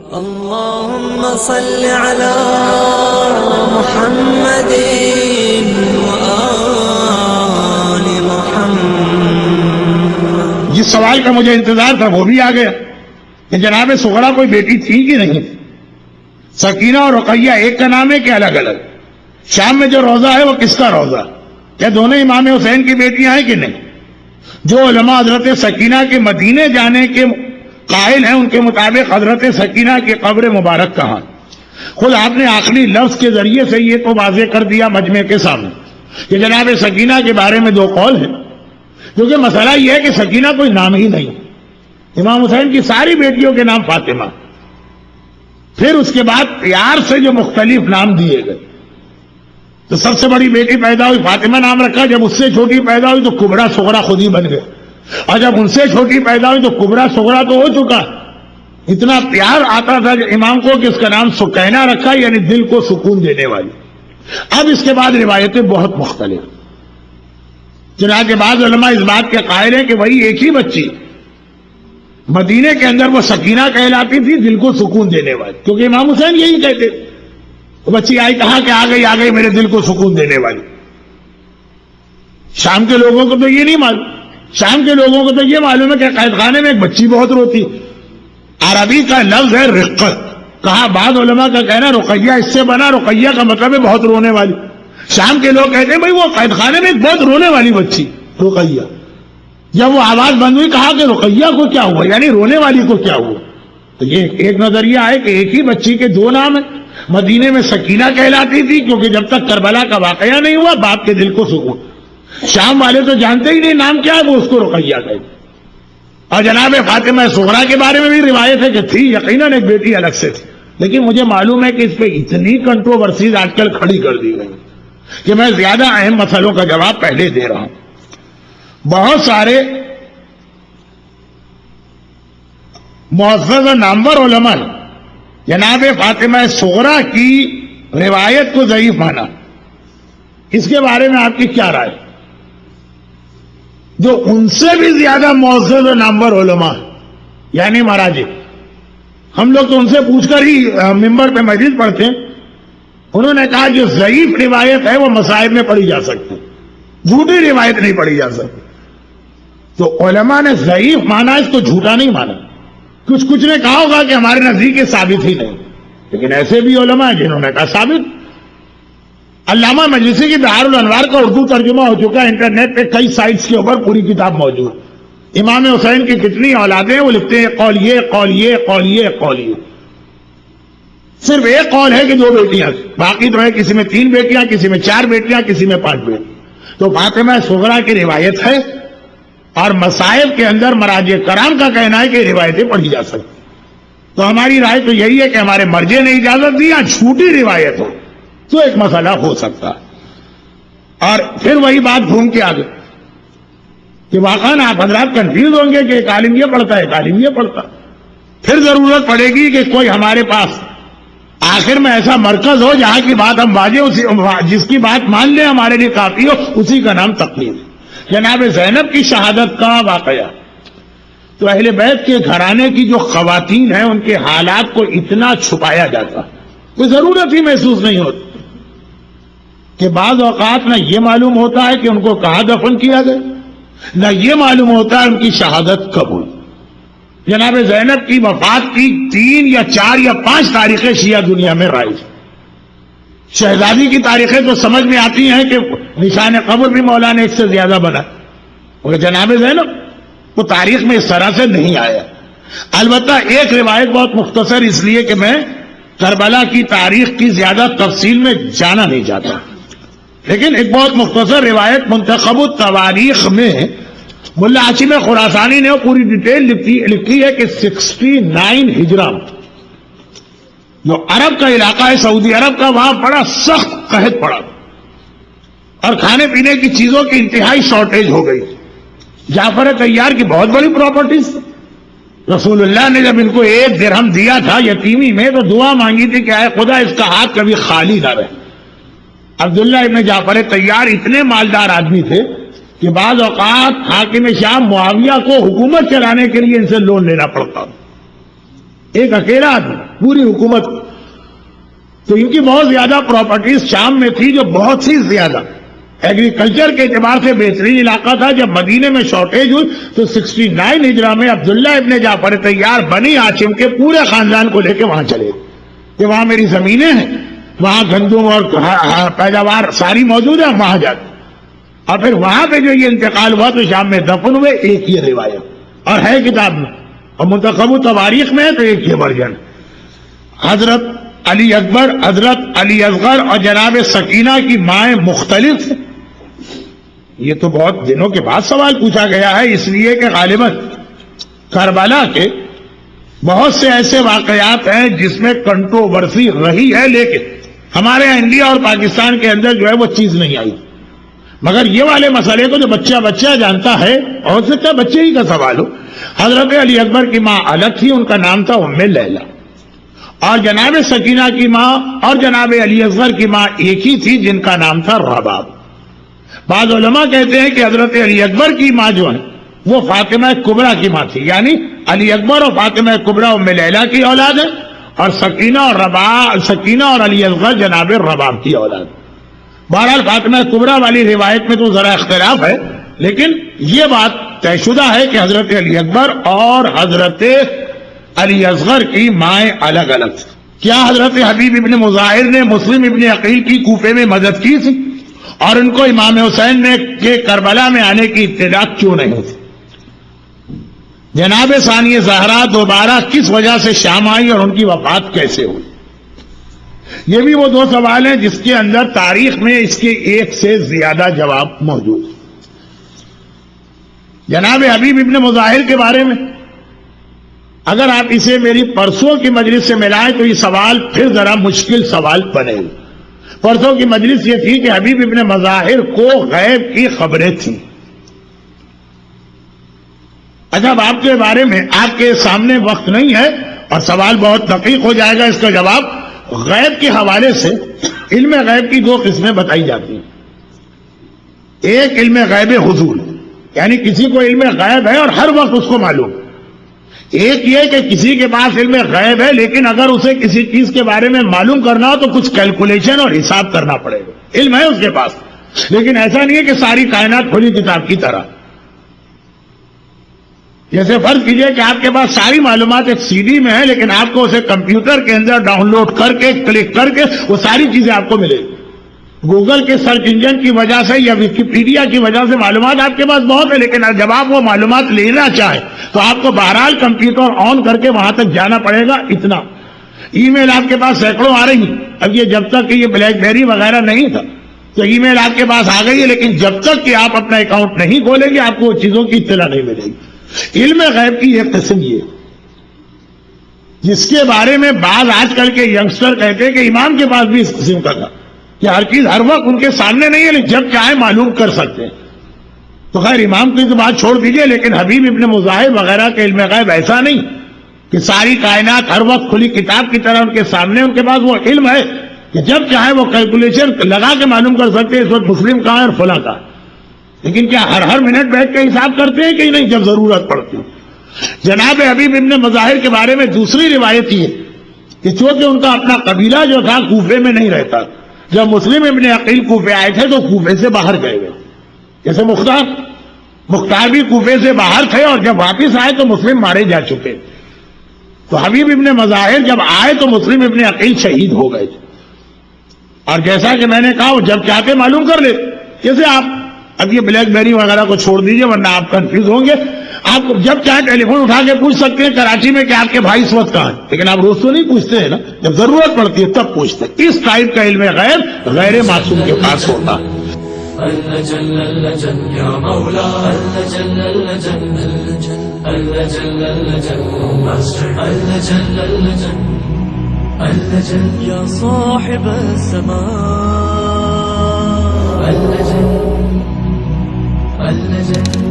اللهم صل على محمد وآل محمد. جس سوال کا مجھے انتظار تھا وہ بھی آ گیا کہ جناب صغرا کوئی بیٹی تھی کہ نہیں. سکینہ اور رقیہ ایک کا نام ہے کہ الگ الگ؟ شام میں جو روزہ ہے وہ کس کا روزہ؟ کیا دونوں امام حسین کی بیٹیاں ہیں کہ نہیں؟ جو علماء حضرت سکینہ کے مدینے جانے کے قائل ہیں ان کے مطابق حضرت سکینہ کی قبر مبارک کہاں؟ خود آپ نے آخری لفظ کے ذریعے سے یہ تو واضح کر دیا مجمع کے سامنے کہ جناب سکینہ کے بارے میں دو قول ہیں. کیونکہ مسئلہ یہ ہے کہ سکینہ کوئی نام ہی نہیں. امام حسین کی ساری بیٹیوں کے نام فاطمہ، پھر اس کے بعد پیار سے جو مختلف نام دیے گئے. تو سب سے بڑی بیٹی پیدا ہوئی فاطمہ نام رکھا، جب اس سے چھوٹی پیدا ہوئی تو کبرا صغرا خود ہی بن گئے، اور جب ان سے چھوٹی پیدا ہوئی تو کبرا صغرا تو ہو چکا. اتنا پیار آتا تھا کہ امام کو کہ اس کا نام سکینہ رکھا، یعنی دل کو سکون دینے والی. اب اس کے بعد روایتیں بہت مختلف. چنانچہ بعض علماء اس بات کے قائل ہیں کہ وہی ایک ہی بچی مدینے کے اندر وہ سکینہ کہلاتی تھی، دل کو سکون دینے والی، کیونکہ امام حسین یہی کہتے تھے. بچی آئی کہا کہ آ گئی میرے دل کو سکون دینے والی. شام کے لوگوں کو تو یہ نہیں معلوم. شام کے لوگوں کو تو یہ معلوم ہے کہ قید خانے میں ایک بچی بہت روتی. عربی کا لفظ ہے رقت. کہا بعض علماء کا کہنا رقیہ اس سے بنا، رقیہ کا مطلب ہے بہت رونے والی. شام کے لوگ کہتے ہیں بھائی وہ قید خانے میں ایک بہت رونے والی بچی رقیہ. جب وہ آواز بند ہوئی کہا کہ رقیہ کو کیا ہوا، یعنی رونے والی کو کیا ہوا. تو یہ ایک نظریہ ہے کہ ایک ہی بچی کے دو نام ہیں. مدینے میں سکینہ کہلاتی تھی کیونکہ جب تک کربلا کا واقعہ نہیں ہوا باپ کے دل کو سکون. شام والے تو جانتے ہی نہیں نام کیا ہے، وہ اس کو رقیہ کہتے. اور جناب فاطمہ صغرا کے بارے میں بھی روایت ہے کہ تھی، یقیناً ایک بیٹی الگ سے تھی. لیکن مجھے معلوم ہے کہ اس پہ اتنی کنٹروورسیز آج کل کھڑی کر دی گئی کہ میں زیادہ اہم مسئلوں کا جواب پہلے دے رہا ہوں. بہت سارے معزز و نامور علماء جناب فاطمہ صغرا کی روایت کو ضعیف مانا. اس کے بارے میں آپ کی کیا رائے؟ جو ان سے بھی زیادہ معزز و نامور علماء یعنی مراجع، ہم لوگ تو ان سے پوچھ کر ہی ممبر پہ مجلس پڑھتے ہیں، انہوں نے کہا جو ضعیف روایت ہے وہ مصائب میں پڑھی جا سکتی، جھوٹی روایت نہیں پڑھی جا سکتی. تو علماء نے ضعیف مانا، اس کو جھوٹا نہیں مانا. کچھ نے کہا ہوگا کہ ہمارے نزدیک ثابت ہی نہیں، لیکن ایسے بھی علماء ہیں جنہوں نے کہا ثابت. علامہ مجلسی کی بہار الانوار کا اردو ترجمہ ہو چکا ہے، انٹرنیٹ پہ کئی سائٹس کے اوپر پوری کتاب موجود. امام حسین کی کتنی اولادیں ہیں وہ لکھتے ہیں قول یہ قول یہ قول یہ قول یہ. صرف ایک قول ہے کہ دو بیٹیاں، باقی تو ہے کسی میں 3 بیٹیاں، کسی میں 4 بیٹیاں، کسی میں 5 بیٹیاں. تو فاطمہ صغرا کی روایت ہے، اور مصائب کے اندر مراجع کرام کا کہنا ہے کہ روایتیں پڑھی جا سکتی. تو ہماری رائے تو یہی ہے کہ ہمارے مرجع نے اجازت دی، یا جھوٹی روایت ہو تو ایک مسئلہ ہو سکتا. اور پھر وہی بات گھوم کے آگے کہ واقعاً آپ حضرات کنفیوز ہوں گے کہ ایک عالم یہ پڑھتا ہے ایک عالم یہ پڑھتا. پھر ضرورت پڑے گی کہ کوئی ہمارے پاس آخر میں ایسا مرکز ہو جہاں کی بات ہم واجب، جس کی بات مان لیں ہمارے لیے کافی ہو، اسی کا نام تقلید. جناب زینب کی شہادت کا واقعہ تو اہل بیت کے گھرانے کی جو خواتین ہیں ان کے حالات کو اتنا چھپایا جاتا، کوئی ضرورت ہی محسوس نہیں ہوتی. کہ بعض اوقات نہ یہ معلوم ہوتا ہے کہ ان کو کہاں دفن کیا گیا، نہ یہ معلوم ہوتا ہے ان کی شہادت کب ہوئی. جناب زینب کی وفات کی 3 یا 4 یا 5 تاریخیں شیعہ دنیا میں رائج. شہزادی کی تاریخیں تو سمجھ میں آتی ہیں کہ نشان قبر بھی مولانا 1 سے زیادہ بنا، مگر جناب زینب وہ تاریخ میں اس طرح سے نہیں آیا. البتہ ایک روایت بہت مختصر، اس لیے کہ میں کربلا کی تاریخ کی زیادہ تفصیل میں جانا نہیں چاہتا، لیکن ایک بہت مختصر روایت منتخب التواریخ میں ملا عاصم خراسانی نے پوری ڈیٹیل لکھی ہے کہ 69 ہجرہ جو عرب کا علاقہ ہے سعودی عرب کا، وہاں بڑا سخت قحط پڑا اور کھانے پینے کی چیزوں کی انتہائی شارٹیج ہو گئی. جعفر طیار کی بہت بڑی پراپرٹیز، رسول اللہ نے جب ان کو 1 درہم دیا تھا یتیمی میں تو دعا مانگی تھی کہ اے خدا اس کا ہاتھ کبھی خالی نہ رہے. عبداللہ ابن جعفر طیار اتنے مالدار آدمی تھے کہ بعض اوقات حاکم شام معاویہ کو حکومت چلانے کے لیے ان سے لون لینا پڑتا. ایک اکیلا آدمی پوری حکومت. تو ان کی بہت زیادہ پراپرٹیز شام میں تھی جو بہت سی زیادہ ایگریکلچر کے اعتبار سے بہترین علاقہ تھا. جب مدینے میں شارٹیج ہوئی تو 69 ہجرہ میں عبداللہ ابن جعفر طیار بنی ہاشم کے پورے خاندان کو لے کے وہاں چلے کہ وہاں میری زمینیں ہیں, وہاں گندم اور پیداوار ساری موجود ہے, وہاں جاتے. اور پھر وہاں پہ جو یہ انتقال ہوا تو شام میں دفن ہوئے. ایک یہ روایت اور ہے کتاب میں اور منتخب تواریخ میں ہے تو ایک یہ ورژن. حضرت علی اکبر, حضرت علی اصغر اور جناب سکینہ کی مائیں مختلف ہیں. یہ تو بہت دنوں کے بعد سوال پوچھا گیا ہے, اس لیے کہ غالباً کربلا کے بہت سے ایسے واقعات ہیں جس میں کنٹروورسی رہی ہے, لیکن ہمارے انڈیا اور پاکستان کے اندر جو ہے وہ چیز نہیں آئی. مگر یہ والے مسئلے کو جو بچہ جانتا ہے, اور ہو سکتا ہے بچے ہی کا سوال ہو. حضرت علی اکبر کی ماں الگ تھی, ان کا نام تھا ام لیلہ, اور جناب سکینہ کی ماں اور جناب علی اصغر کی ماں ایک ہی تھی جن کا نام تھا رباب. بعض علماء کہتے ہیں کہ حضرت علی اکبر کی ماں جو ہے وہ فاطمہ کبریٰ کی ماں تھی, یعنی علی اکبر اور فاطمہ کبریٰ ام لیلہ کی اولاد ہے, اور سکینہ اور علی اصغر جناب رباب کی اولاد. بہرحال فاطمہ کبریٰ والی روایت میں تو ذرا اختلاف ہے, لیکن یہ بات طے شدہ ہے کہ حضرت علی اکبر اور حضرت علی اصغر کی مائیں الگ الگ تھیں. کیا حضرت حبیب ابن مظاہر نے مسلم ابن عقیل کی کوفے میں مدد کی تھی, اور ان کو امام حسین نے کہ کربلا میں آنے کی اطلاع کیوں نہیں تھی؟ جناب ثانی زہرا دوبارہ کس وجہ سے شام آئی اور ان کی وفات کیسے ہوئی؟ یہ بھی وہ دو سوال ہیں جس کے اندر تاریخ میں اس کے ایک سے زیادہ جواب موجود ہیں. جناب حبیب ابن مظاہر کے بارے میں اگر آپ اسے میری پرسوں کی مجلس سے ملائیں تو یہ سوال پھر ذرا مشکل سوال بنے گا. پرسوں کی مجلس یہ تھی کہ حبیب ابن مظاہر کو غیب کی خبریں تھیں. اچھا, اب آپ کے بارے میں آپ کے سامنے وقت نہیں ہے اور سوال بہت دقیق ہو جائے گا اس کا جواب. غیب کے حوالے سے علم غیب کی دو قسمیں بتائی جاتی ہیں. ایک علم غیب حضور, یعنی کسی کو علم غیب ہے اور ہر وقت اس کو معلوم. ایک یہ کہ کسی کے پاس علم غیب ہے لیکن اگر اسے کسی چیز کے بارے میں معلوم کرنا ہو تو کچھ کیلکولیشن اور حساب کرنا پڑے گا. علم ہے اس کے پاس, لیکن ایسا نہیں ہے کہ ساری کائنات کھلی کتاب کی طرح. جیسے فرض کیجئے کہ آپ کے پاس ساری معلومات ایک سی ڈی میں ہے, لیکن آپ کو اسے کمپیوٹر کے اندر ڈاؤن لوڈ کر کے کلک کر کے وہ ساری چیزیں آپ کو ملے گی. گوگل کے سرچ انجن کی وجہ سے یا ویکیپیڈیا کی وجہ سے معلومات آپ کے پاس بہت ہے, لیکن جب آپ وہ معلومات لینا چاہیں تو آپ کو بہرحال کمپیوٹر آن کر کے وہاں تک جانا پڑے گا. اتنا ای میل آپ کے پاس سینکڑوں آ رہی ہیں. اب یہ جب تک کہ یہ بلیک بیری وغیرہ نہیں تھا تو ای میل آپ کے پاس آ گئی ہے, لیکن جب تک کہ آپ اپنا اکاؤنٹ نہیں کھولیں گے آپ کو وہ چیزوں کی اطلاع نہیں ملے گی. علم غیب کی ایک قسم یہ جس کے بارے میں بعض آج کل کے ینگسٹر کہتے ہیں کہ امام کے پاس بھی اس قسم کا تھا کہ ہر چیز ہر وقت ان کے سامنے نہیں ہے, لیکن جب چاہے معلوم کر سکتے ہیں. تو خیر امام کی تو بات چھوڑ دیجئے, لیکن حبیب ابن مظاہر وغیرہ کے علم غیب ایسا نہیں کہ ساری کائنات ہر وقت کھلی کتاب کی طرح ان کے سامنے. ان کے پاس وہ علم ہے کہ جب چاہے وہ کیلکولیشن لگا کے معلوم کر سکتے ہیں اس وقت مسلم کہاں ہے اور فلاں کہاں. لیکن کیا ہر منٹ بیٹھ کے حساب کرتے ہیں کہ نہیں جب ضرورت پڑتی. جناب حبیب ابن مظاہر کے بارے میں دوسری روایت یہ کہ چونکہ ان کا اپنا قبیلہ جو تھا کوفے میں نہیں رہتا, جب مسلم ابن عقیل کوفے آئے تھے تو کوفے سے باہر گئے ہوئے. جیسے مختار بھی کوفے سے باہر تھے اور جب واپس آئے تو مسلم مارے جا چکے. تو حبیب ابن مظاہر جب آئے تو مسلم ابن عقیل شہید ہو گئے تھے. اور جیسا کہ میں نے کہا وہ جب چاہتے معلوم کر لے. جیسے آپ اب یہ بلیک بیری وغیرہ کو چھوڑ دیجئے ورنہ آپ کنفیوز ہوں گے. آپ جب چاہے ٹیلی فون اٹھا کے پوچھ سکتے ہیں کراچی میں کہ آپ کے بھائی اس وقت کہاں ہیں, لیکن آپ روز تو نہیں پوچھتے ہیں نا, جب ضرورت پڑتی ہے تب پوچھتے ہیں. اس ٹائپ کا علم غیب غیر معصوم کے پاس ہوتا. يا صاحب السماء اللجن